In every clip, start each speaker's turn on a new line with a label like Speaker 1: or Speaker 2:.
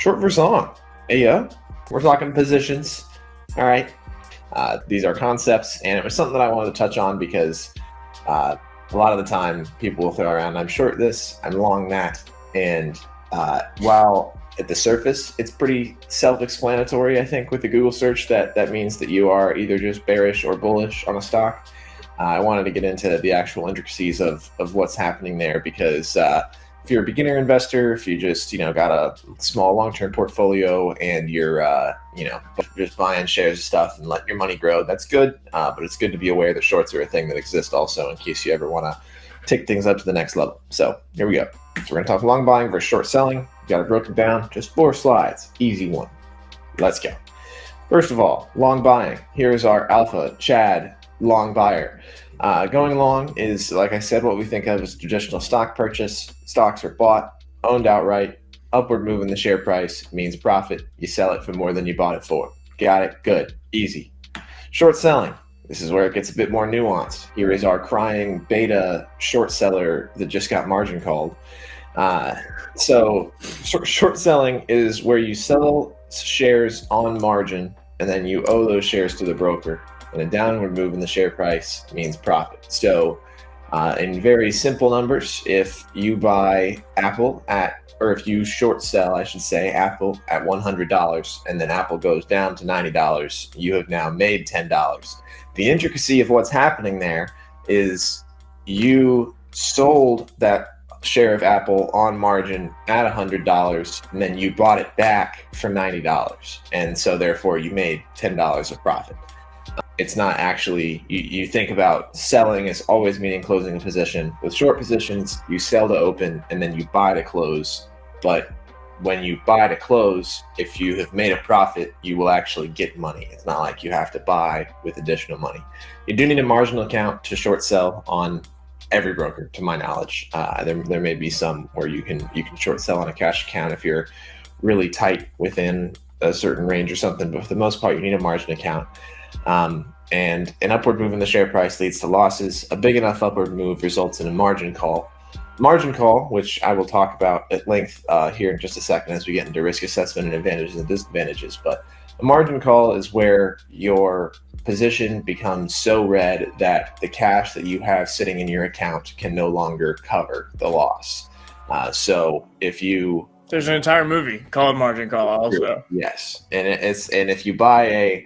Speaker 1: Short versus long. Yeah, we're talking positions. All right. These are concepts, and it was something that I wanted to touch on because a lot of the time people will throw around, I'm short this, I'm long that. And while at the surface, it's pretty self-explanatory, I think, with the Google search that means that you are either just bearish or bullish on a stock. I wanted to get into the actual intricacies of what's happening there because if you're a beginner investor, if you just got a small long-term portfolio and you're just buying shares of stuff and letting your money grow, that's good. But it's good to be aware that shorts are a thing that exist also in case you ever want to take things up to the next level. So here we go. So we're going to talk long buying versus short selling. Got it broken down. Just 4 slides. Easy one. Let's go. First of all, long buying. Here's our alpha Chad long buyer. Going long is, like I said, what we think of as traditional stock purchase. Stocks are bought, owned outright. Upward move in the share price means profit. You sell it for more than you bought it for. Got it? Good. Easy. Short selling. This is where it gets a bit more nuanced. Here is our crying beta short seller that just got margin called. So short selling is where you sell shares on margin and then you owe those shares to the broker. And a downward move in the share price means profit. So in very simple numbers, if you buy Apple if you short sell, I should say, Apple at $100 and then Apple goes down to $90, you have now made $10. The intricacy of what's happening there is you sold that share of Apple on margin at $100 and then you bought it back for $90. And so therefore you made $10 of profit. It's not actually, you think about selling as always meaning closing a position. With short positions, you sell to open and then you buy to close. But when you buy to close, if you have made a profit, you will actually get money. It's not like you have to buy with additional money. You do need a marginal account to short sell on every broker, to my knowledge. There may be some where you can short sell on a cash account if you're really tight within a certain range or something. But for the most part, you need a margin account. And an upward move in the share price leads to losses. A big enough upward move results in a margin call. Margin call, which I will talk about at length here in just a second as we get into risk assessment and advantages and disadvantages. But a margin call is where your position becomes so red that the cash that you have sitting in your account can no longer cover the loss. So if you...
Speaker 2: There's an entire movie called Margin Call also.
Speaker 1: Yes. And if you buy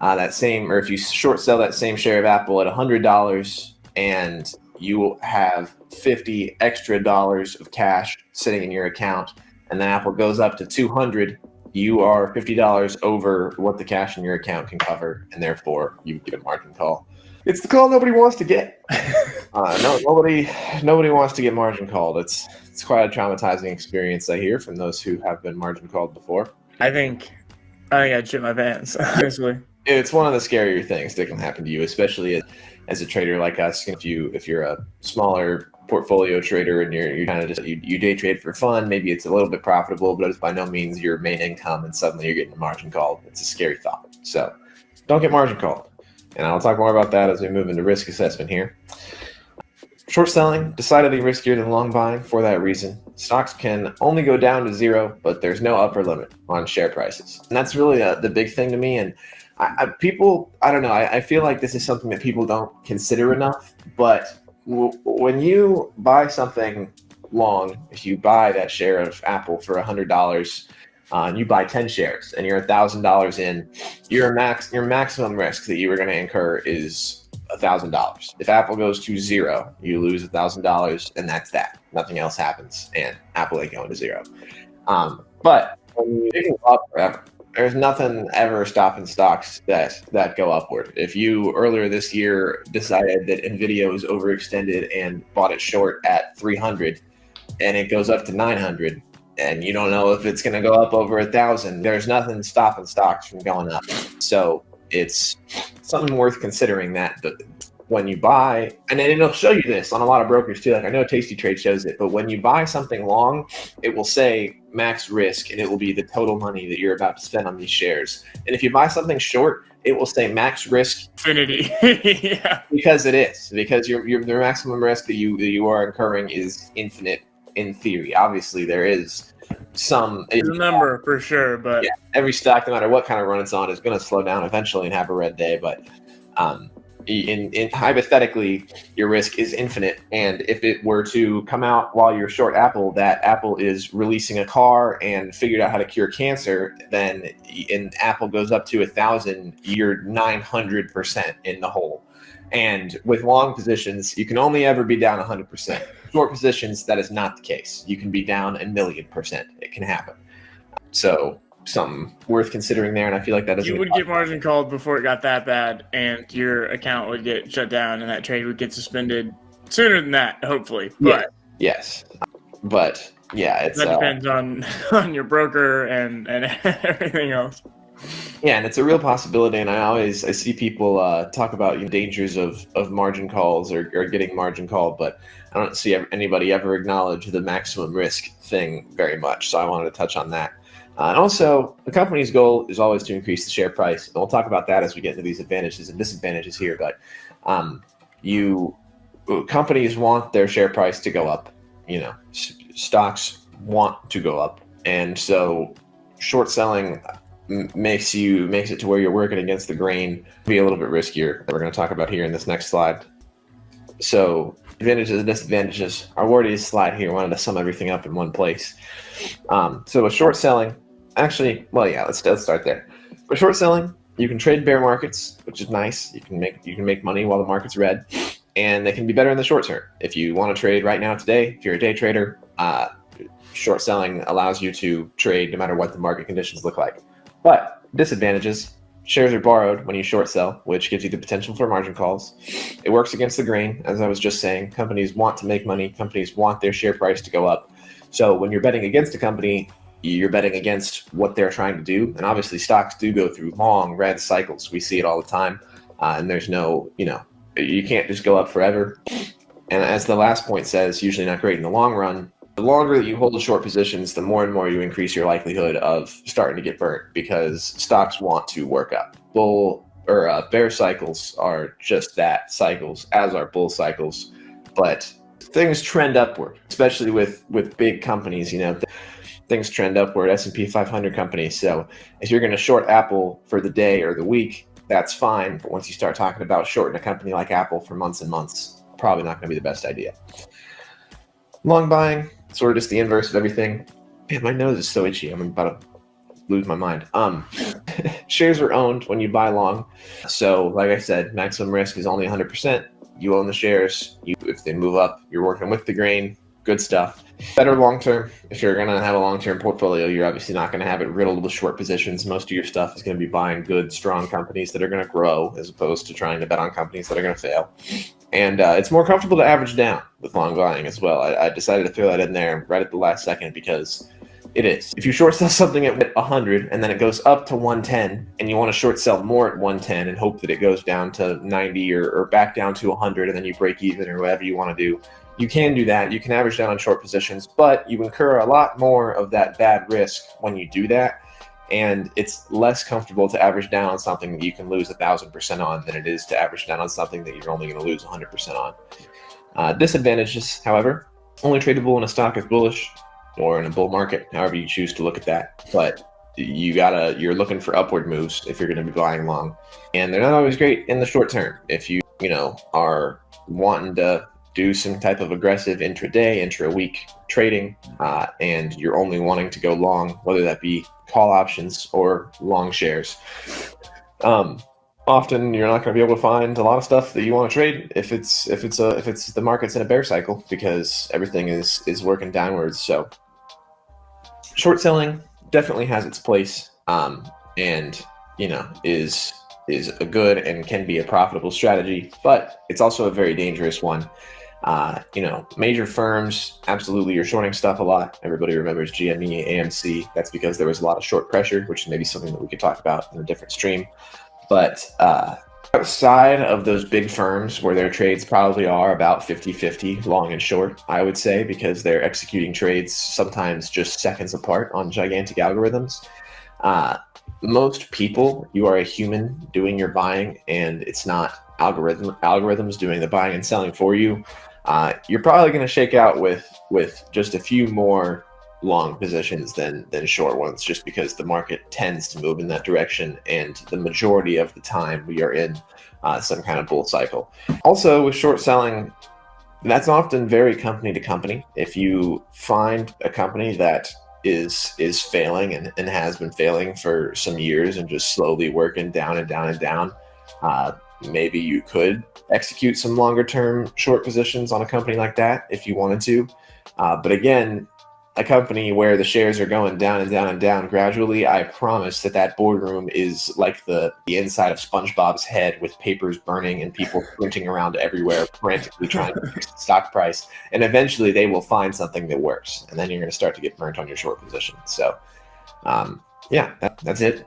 Speaker 1: if you short sell that same share of Apple at $100 and you have $50 extra of cash sitting in your account, and then Apple goes up to $200, you are $50 over what the cash in your account can cover, and therefore you get a margin call. It's the call nobody wants to get. Nobody wants to get margin called. It's quite a traumatizing experience, I hear, from those who have been margin called before.
Speaker 2: I think I'd shit my pants, honestly.
Speaker 1: It's one of the scarier things that can happen to you, especially as a trader like us. If you're a smaller portfolio trader and you're kind of just you day trade for fun, maybe it's a little bit profitable, but it's by no means your main income, and suddenly you're getting a margin called. It's a scary thought. So don't get margin called. And I'll talk more about that as we move into risk assessment here. Short selling, decidedly riskier than long buying for that reason. Stocks can only go down to zero, but there's no upper limit on share prices. And that's really the big thing to me. And I don't know, I feel like this is something that people don't consider enough. But when you buy something long, if you buy that share of Apple for $100, and you buy 10 shares and you're $1,000 in, your maximum risk that you are going to incur is $1,000. If Apple goes to zero, you lose $1,000, and that's that. Nothing else happens, and Apple ain't going to zero. But when you go up forever, there's nothing ever stopping stocks that go upward. If you earlier this year decided that Nvidia was overextended and bought it short at 300, and it goes up to 900. And you don't know if it's going to go up over 1,000. There's nothing stopping stocks from going up. So it's something worth considering that when you buy, and it'll show you this on a lot of brokers too. Like I know Tasty Trade shows it, but when you buy something long, it will say max risk, and it will be the total money that you're about to spend on these shares. And if you buy something short, it will say max risk
Speaker 2: infinity. Yeah,
Speaker 1: because it is, because the maximum risk that you are incurring is infinite. In theory, obviously there is
Speaker 2: There's a number for sure, but
Speaker 1: every stock, no matter what kind of run it's on, is going to slow down eventually and have a red day. But in hypothetically, your risk is infinite, and if it were to come out while you're short Apple that Apple is releasing a car and figured out how to cure cancer, then and Apple goes up to 1,000, you're 900% in the hole. And with long positions, you can only ever be down 100%. Short positions, that is not the case. You can be down 1,000,000%. It can happen. So something worth considering there, and I feel like that doesn't.
Speaker 2: You would get margin called before it got that bad, and your account would get shut down, and that trade would get suspended sooner than that, hopefully. But
Speaker 1: yes, but yeah,
Speaker 2: that depends on your broker and everything else.
Speaker 1: Yeah, and it's a real possibility, and I see people talk about dangers of margin calls or getting margin called, but I don't see anybody ever acknowledge the maximum risk thing very much. So I wanted to touch on that. And also, the company's goal is always to increase the share price. And we'll talk about that as we get into these advantages and disadvantages here. But companies want their share price to go up. Stocks want to go up, and so short selling makes it to where you're working against the grain, be a little bit riskier. That we're going to talk about here in this next slide. So advantages and disadvantages. Our Wardy's slide here wanted to sum everything up in one place. So with short selling, let's start there. With short selling, you can trade bear markets, which is nice. You can make money while the market's red, and they can be better in the short term. If you want to trade right now today, if you're a day trader, short selling allows you to trade no matter what the market conditions look like. But disadvantages: shares are borrowed when you short sell, which gives you the potential for margin calls. It works against the grain, as I was just saying. Companies want to make money. Companies want their share price to go up. So when you're betting against a company, you're betting against what they're trying to do. And obviously stocks do go through long red cycles. We see it all the time. And there's no, you can't just go up forever. And as the last point says, usually not great in the long run. The longer that you hold the short positions, the more and more you increase your likelihood of starting to get burnt, because stocks want to work up. Bear cycles are just that, cycles, as are bull cycles. But things trend upward, especially with big companies. Things trend upward. S&P 500 companies. So if you're going to short Apple for the day or the week, that's fine. But once you start talking about shorting a company like Apple for months and months, probably not going to be the best idea. Long buying, sort of just the inverse of everything. Man, my nose is so itchy. I'm about to lose my mind. Shares are owned when you buy long. So like I said, maximum risk is only 100%. You own the shares. If they move up, you're working with the grain. Good stuff. Better long-term. If you're going to have a long-term portfolio, you're obviously not going to have it riddled with short positions. Most of your stuff is going to be buying good, strong companies that are going to grow, as opposed to trying to bet on companies that are going to fail. And it's more comfortable to average down with long buying as well. I decided to throw that in there right at the last second because it is. If you short sell something at 100 and then it goes up to 110 and you want to short sell more at 110 and hope that it goes down to 90 or back down to 100 and then you break even or whatever you want to do, you can do that. You can average down on short positions, but you incur a lot more of that bad risk when you do that. And it's less comfortable to average down on something that you can lose 1,000% on than it is to average down on something that you're only going to lose 100% on. Disadvantages, however, only tradable when a stock is bullish or in a bull market, however you choose to look at that. But you're looking for upward moves if you're going to be buying long, and they're not always great in the short term. If you are wanting to do some type of aggressive intraday, intra-week trading, and you're only wanting to go long, whether that be call options or long shares. Often you're not going to be able to find a lot of stuff that you want to trade if it's the market's in a bear cycle, because everything is working downwards. So short selling definitely has its place, and is a good and can be a profitable strategy, but it's also a very dangerous one. Major firms, absolutely, you're shorting stuff a lot. Everybody remembers GME, AMC. That's because there was a lot of short pressure, which is maybe something that we could talk about in a different stream. But outside of those big firms where their trades probably are about 50-50 long and short, I would say, because they're executing trades sometimes just seconds apart on gigantic algorithms. Most people, you are a human doing your buying, and it's not algorithms doing the buying and selling for you. You're probably going to shake out with just a few more long positions than short ones, just because the market tends to move in that direction, and the majority of the time we are in some kind of bull cycle. Also, with short selling, that's often very company to company. If you find a company that is failing and has been failing for some years and just slowly working down and down and down, maybe you could execute some longer term short positions on a company like that if you wanted to. But again, a company where the shares are going down and down and down gradually, I promise that boardroom is like the inside of SpongeBob's head, with papers burning and people sprinting around everywhere, frantically trying to fix the stock price. And eventually they will find something that works. And then you're going to start to get burnt on your short position. So, yeah, that's it.